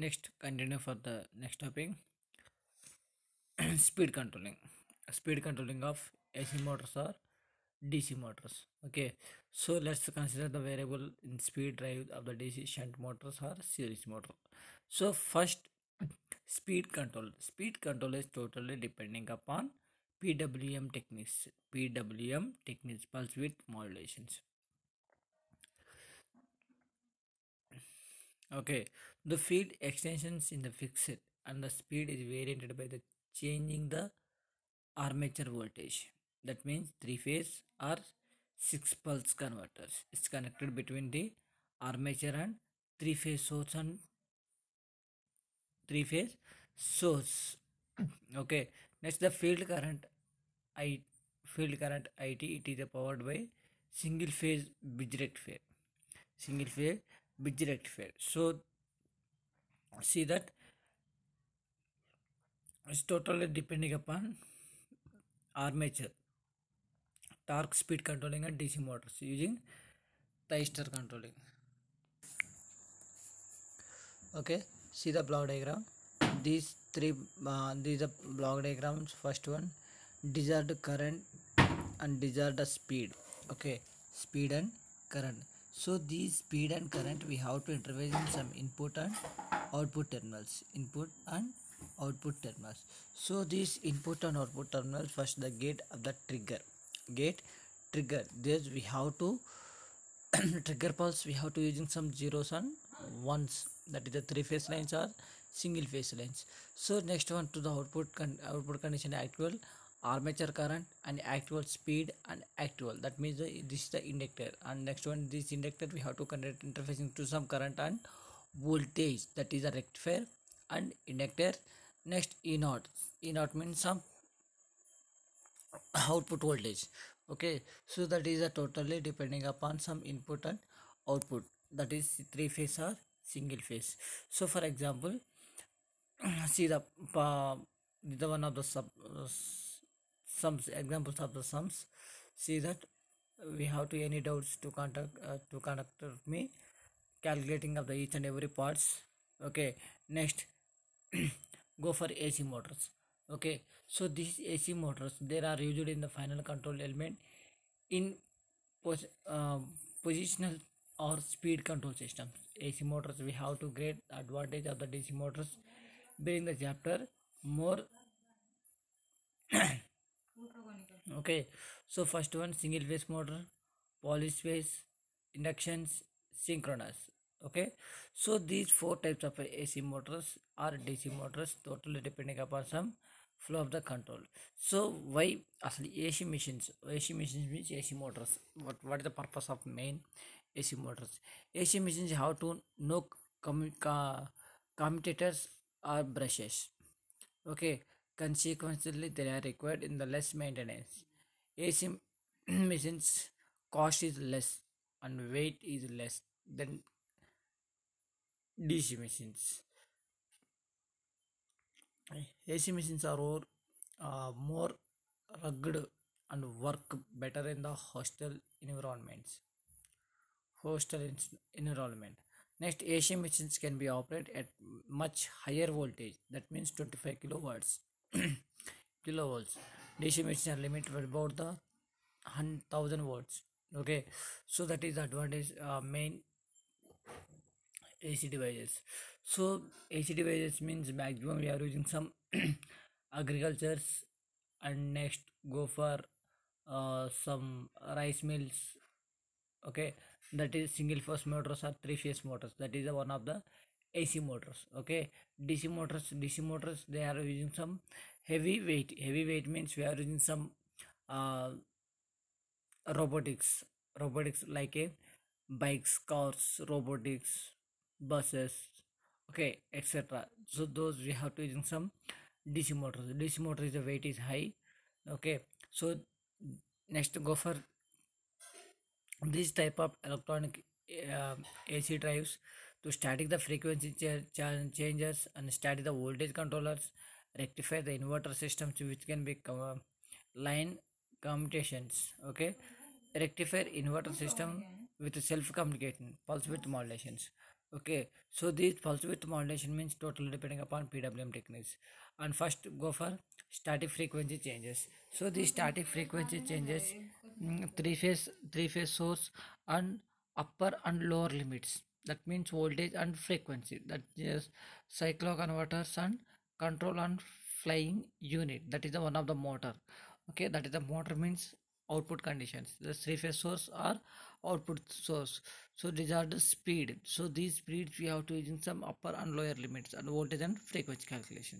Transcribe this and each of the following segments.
Next, continue for the next topic. Speed controlling. Speed controlling of AC motors or DC motors. Okay, so let's consider the variable in speed drive of the DC shunt motors or series motor. So first, speed control. Speed control is totally depending upon PWM techniques. PWM techniques, pulse width modulations. Okay, the field extensions in the fixed and the speed is varied by the changing the armature voltage. That means three phase or six pulse converters. It's connected between the armature and three phase source and three phase source. Okay, next the I field current IT, it is powered by single phase bridge rectifier. Single phase bridge rectifier. So see that it's totally depending upon armature, torque, speed controlling, and DC motors using thyristor controlling. Okay, see the block diagram. These three, these are block diagrams. First one, desired current and desired speed. Okay, speed and current. So these speed and current we have to interface in some input and output terminals. Input and output terminals. So these input and output terminals, first the gate of the trigger. Gate trigger. This we have to trigger pulse, we have to using some zeros and ones, that is the three phase lines or single phase lines. So next one to the output condition, actual armature current and actual speed and actual, that means this is the inductor, and next one, this inductor we have to conduct interfacing to some current and voltage, that is a rectifier and inductor. Next, e naught means some output voltage. Okay, so that is a totally depending upon some input and output, that is three phase or single phase. So for example, see the one of the sums, examples of the sums. See that we have to any doubts to contact me calculating of the each and every parts. Okay, next go for AC motors. Okay, so these AC motors, they are used in the final control element in pos- uh, positional or speed control systems. AC motors, we have to get advantage of the DC motors during the chapter more. Okay, so first one, single phase motor, poly phase, inductions, synchronous. Okay, so these four types of AC motors or DC motors, totally depending upon some flow of the control. So why actually AC machines? AC machines means AC motors. What is the purpose of main AC motors? AC machines have to know commutators or brushes. Okay, consequently, they are required in the less maintenance. AC machines cost is less and weight is less than DC machines. AC machines are more rugged and work better in the environments. Hostel environment. Next, AC machines can be operated at much higher voltage. That means 25 kilowatts. Kilovolts. DC machines are limited to about the 1,000 volts. Okay, so that is the advantage main AC devices. So AC devices means maximum we are using some agricultures, and next go for some rice mills. Okay, that is single phase motors or three phase motors, that is the one of the AC motors. Okay, DC motors they are using some heavy weight means we are using some uh, robotics like a bikes, cars, robotics, buses, okay, etc. So those we have to using some DC motor is the weight is high. Okay, so next go for this type of electronic AC drives to static the frequency changes and static the voltage controllers, rectify the inverter systems which can be line commutations. Okay, rectifier inverter system with self communication pulse width modulations. Okay, so these pulse width modulation means totally depending upon PWM techniques. And first go for static frequency changes. So the static frequency changes, three phase source and upper and lower limits. That means voltage and frequency. That is cycloconverters and control and flying unit. That is the one of the motor. Okay, that is the motor means output conditions. The three phase source or output source. So these are the speed. So these speeds we have to using some upper and lower limits and voltage and frequency calculation.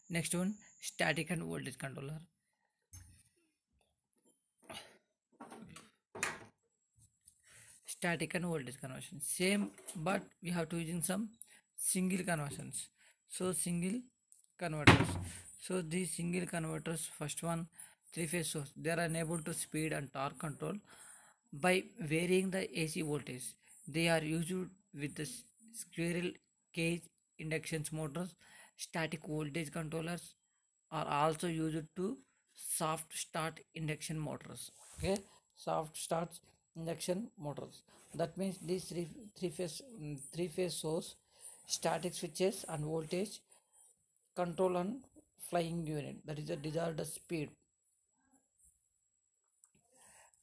Next one, static and voltage controller. Static and voltage conversion same, but we have to using some single conversions. So single converters. So these single converters, first one, three phase source, they are unable to speed and torque control by varying the AC voltage. They are used with the squirrel cage induction motors. Static voltage controllers are also used to soft start induction motors. Okay, soft starts induction motors. That means these three phase source, static switches and voltage control and flying unit. That is the desired speed.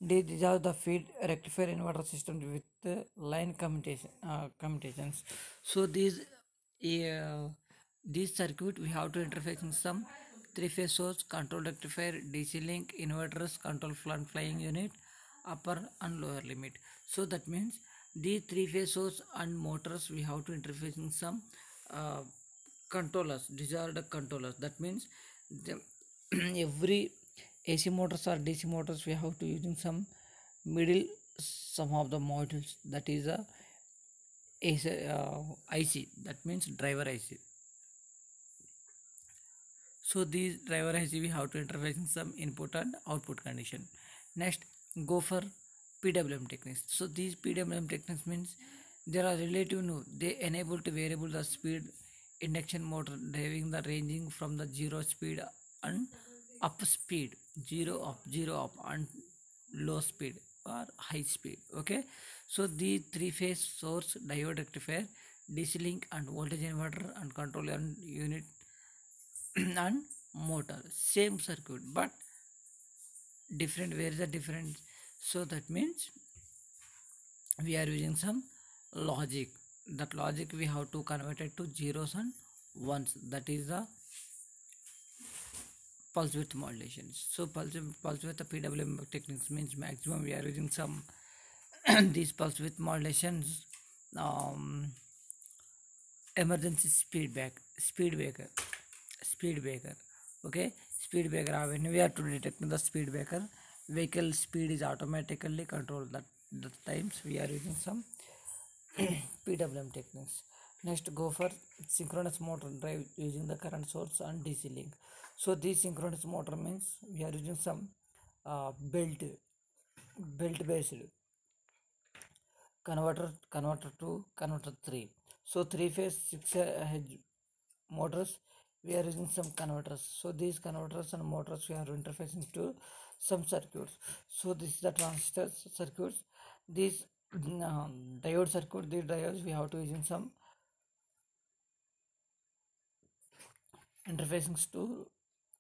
These are the feed rectifier inverter system with line commutations. So these circuit we have to interface in some three-phase source, control rectifier, DC link, inverters, control flying unit, upper and lower limit. So that means these three-phase source and motors we have to interface in some uh, controllers. These are the controllers. That means the every AC motors or DC motors we have to using some middle, some of the modules, that is a IC, that means driver IC. So these driver IC we have to interface in some input and output condition. Next, go for PWM techniques. So these PWM techniques means they are relative new. They enable to variable the speed induction motor driving the ranging from the zero speed and up speed, zero up and low speed or high speed. Okay, so the three phase source, diode rectifier, DC link and voltage inverter and controller unit and motor, same circuit but different. Where is the difference? So that means we are using some logic. That logic we have to convert it to zeros and ones. That is the pulse width modulations. So pulse width PWM techniques means maximum we are using some these pulse width modulations, um, emergency speed breaker. Okay, speed breaker, when we are to detect the speed breaker, vehicle speed is automatically controlled. That the times we are using some PWM techniques. Next, go for synchronous motor drive using the current source and DC link. So this synchronous motor means we are using some belt based converter 2, converter 3. So three phase 6 hedge motors we are using some converters. So these converters and motors we are interfacing to some circuits. So this is the transistor circuits. These diode circuit, these diodes we have to using some interfacings to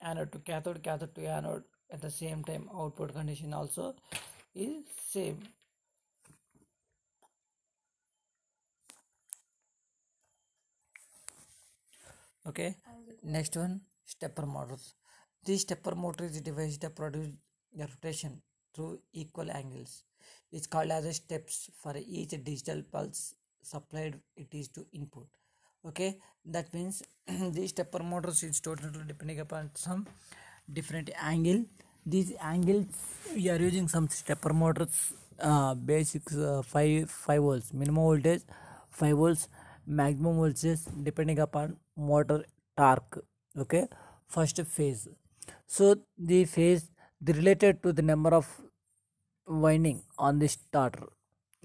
anode to cathode, cathode to anode. At the same time output condition also is same. Okay, next one, stepper motors. This stepper motor is a device that produces a rotation through equal angles. It's called as a steps for each digital pulse supplied it is to input. Okay, that means these stepper motors is totally depending upon some different angle. These angles we are using some stepper motors, basics, 5 volts minimum voltage, 5 volts maximum voltage depending upon motor torque. Okay, first phase. So the phase, the related to the number of winding on the starter.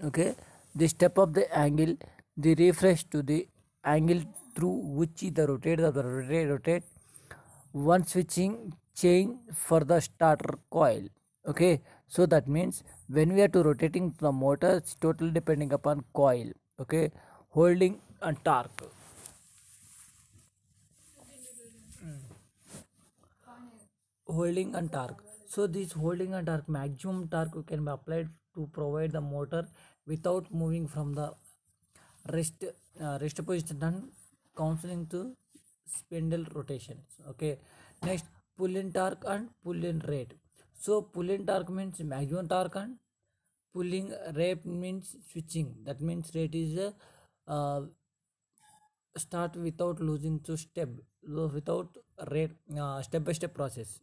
Okay, the step of the angle, the refresh to the angle through which the rotate one switching chain for the starter coil. Okay, so that means when we are to rotating the motor, it's totally depending upon coil. Okay, holding and torque. Holding and torque. So this holding and torque, maximum torque can be applied to provide the motor without moving from the rest rest position and counseling to spindle rotations. Okay, next, pull in torque and pull in rate. So pull in torque means maximum torque and pulling rate means switching. That means rate is a start without losing to step, without rate, step by step process.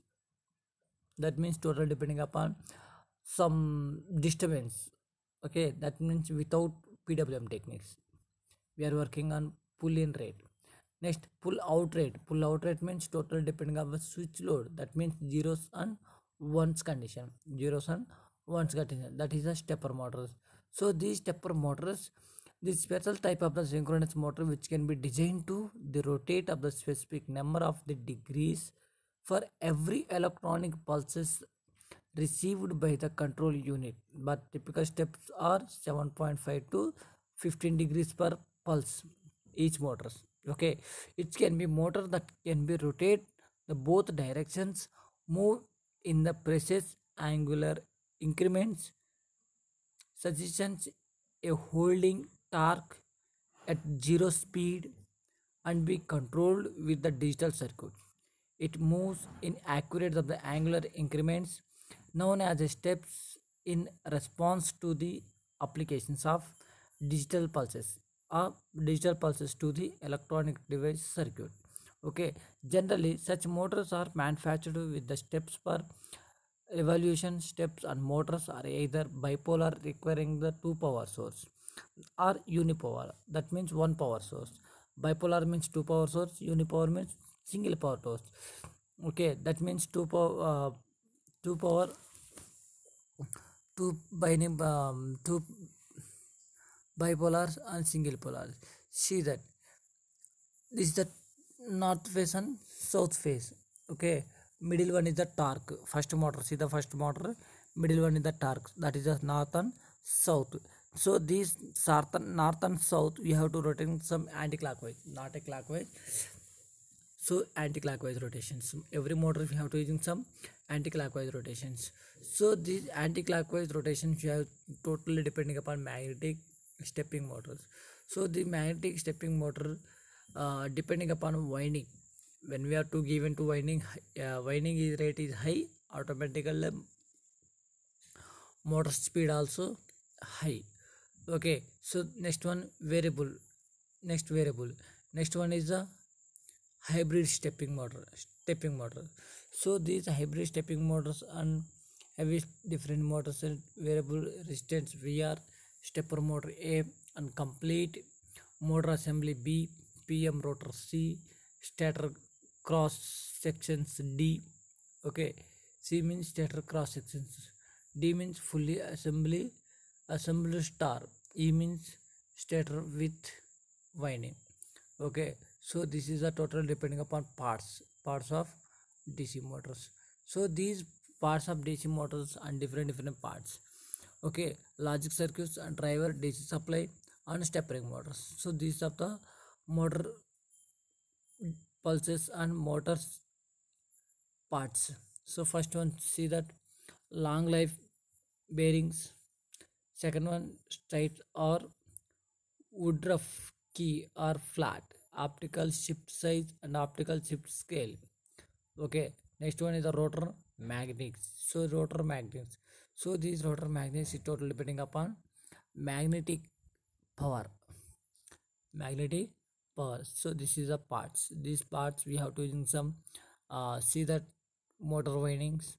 That means total depending upon some disturbance. Okay, that means without PWM techniques we are working on pull in rate. Next, pull out rate. Pull out rate means total depending on the switch load. That means zeros and ones condition. Zeros and ones condition. That is a stepper motors. So these stepper motors, this special type of the synchronous motor which can be designed to the rotate of the specific number of the degrees for every electronic pulses received by the control unit, but typical steps are 7.5 to 15 degrees per pulse each motors. Okay, it can be motor that can be rotate the both directions, move in the precise angular increments, suggestions a holding torque at zero speed and be controlled with the digital circuit. It moves in accurate of the angular increments known as the steps in response to the applications of digital pulses or digital pulses to the electronic device circuit. Okay, generally such motors are manufactured with the steps per evolution. Steps and motors are either bipolar requiring the two power source or unipolar, that means one power source. Bipolar means two power source, unipower means single power source. Okay, that means two power, two binary, two bipolars and single polars. See that this is the north face and south face. Okay, middle one is the torque. First motor, see the first motor, middle one is the torque, that is the north and south. So these north and south we have to rotate some anti-clockwise, not a clockwise. So anti-clockwise rotations, every motor we have to using some anti-clockwise rotations. So these anti-clockwise rotations we have totally depending upon magnetic stepping motors. So the magnetic stepping motor, depending upon winding, when we are to give into winding, winding is rate is high, automatically motor speed also high. Okay, so next one variable, next variable, next one is the hybrid stepping motor. So these hybrid stepping motors and have different motors and variable resistance VR, stepper motor A and complete motor assembly B, PM rotor C, stator cross sections D. Okay, C means stator cross sections, D means fully assembly star, E means stator with winding. Okay, so this is a total depending upon parts of DC motors. So these parts of DC motors and different parts. Okay, logic circuits and driver, DC supply and stepping motors. So these are the motor pulses and motors parts. So first one, see that long life bearings. Second one, straight or woodruff key or flat, optical shift size and optical shift scale. Okay, next one is the rotor magnets. So rotor magnets, so these rotor magnets is totally depending upon magnetic power, magnetic power. So this is the parts, these parts we have to use some, see that motor windings,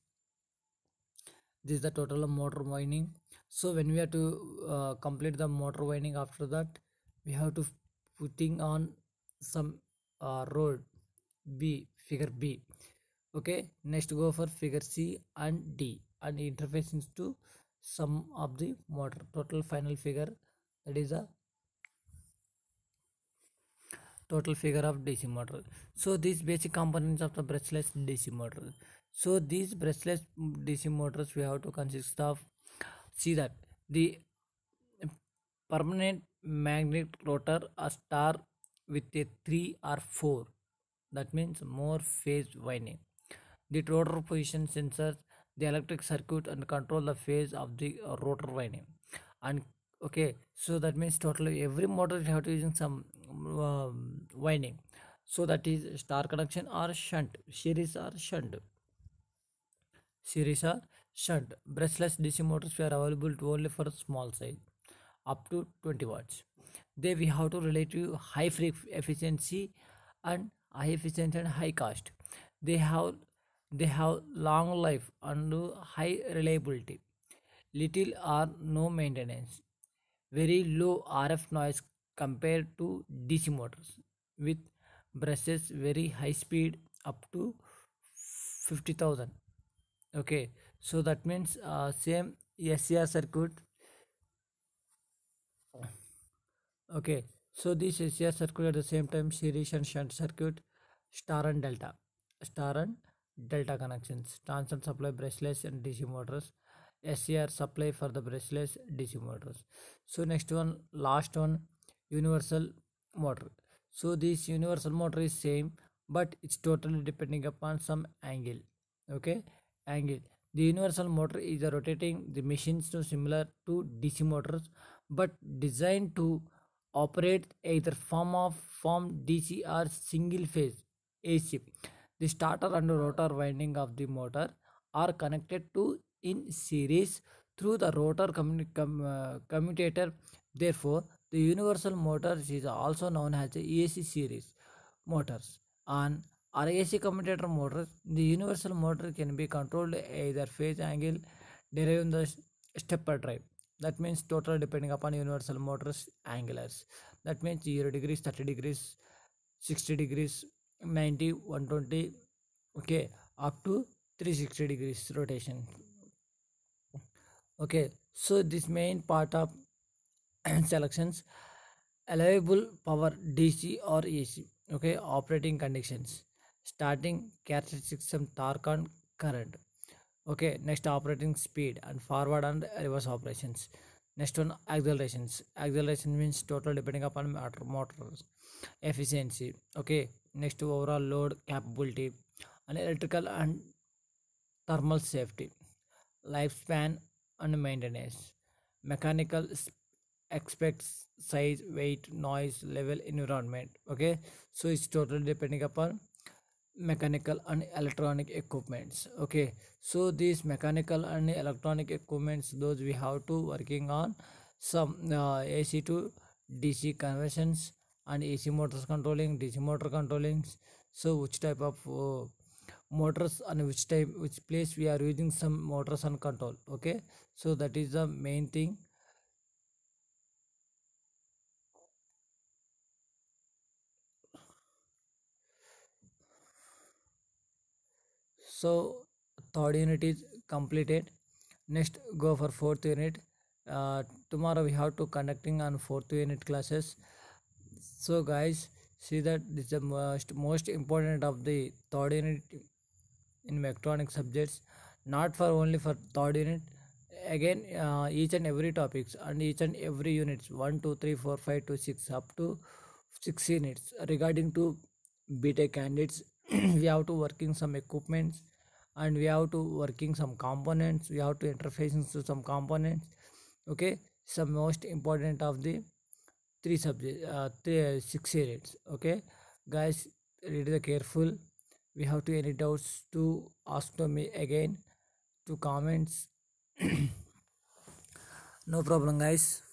this is the total of motor winding. So when we have to complete the motor winding, after that we have to putting on some road B, figure B. Okay, next go for figure C and D and interfaces to some of the motor, total final figure, that is a total figure of DC motor. So these basic components of the brushless DC motor. So these brushless DC motors we have to consist of, see that the permanent magnet rotor, a star with a 3 or 4, that means more phase winding. The rotor position sensors the electric circuit and control the phase of the rotor winding. And okay, so that means totally every motor you have to using some winding. So that is star connection or shunt, series or shunt. Series or shunt. Brushless DC motors were available to only for small size, up to 20 watts. They we have to relate to high efficiency and high efficiency and high cost. They have long life and high reliability, little or no maintenance, very low RF noise compared to DC motors, with brushes very high speed up to 50,000. Okay, so that means same SCR circuit. Okay, so this SCR circuit at the same time series and shunt circuit, star and delta, star and delta connections, transient supply brushless and DC motors, SCR supply for the brushless DC motors. So next one, last one, universal motor. So this universal motor is same, but it's totally depending upon some angle. Okay, angle. The universal motor is a rotating the machines to similar to DC motors, but designed to operate either form DC or single phase AC. The starter and rotor winding of the motor are connected to in series through the rotor commutator. Therefore, the universal motor is also known as the AC series motors. On RAC commutator motors, the universal motor can be controlled either phase angle deriving the stepper drive. That means total depending upon universal motors angulars. That means 0 degrees, 30 degrees, 60 degrees, 90, 120, okay, up to 360 degrees rotation. Okay, so this main part of selections, allowable power DC or AC. Okay, operating conditions, starting characteristics, some torque and current. Okay, next operating speed and forward and reverse operations. Next one, accelerations. Acceleration means total depending upon motors efficiency. Okay, next overall load capability and electrical and thermal safety, lifespan and maintenance, mechanical aspects, size, weight, noise level, environment. Okay, so it's totally depending upon mechanical and electronic equipments. Okay, so these mechanical and electronic equipments, those we have to working on some AC to DC conversions and AC motors controlling, DC motor controlling. So which type of motors and which place we are using some motors and control. Okay, so that is the main thing. So third unit is completed. Next go for fourth unit. Tomorrow we have to conducting on fourth unit classes. So guys, see that this is the most important of the third unit in mechatronic subjects, not for only for third unit. Again, each and every topics and each and every units 1 2 3 4 5 to 6 up to 6 units regarding to BTech candidates. We have to working some equipments and we have to working some components, we have to interfacing to some components. Okay, some most important of the three subject three, 6 units. Okay guys, read the careful. We have to any doubts to ask to me again to comments. No problem guys.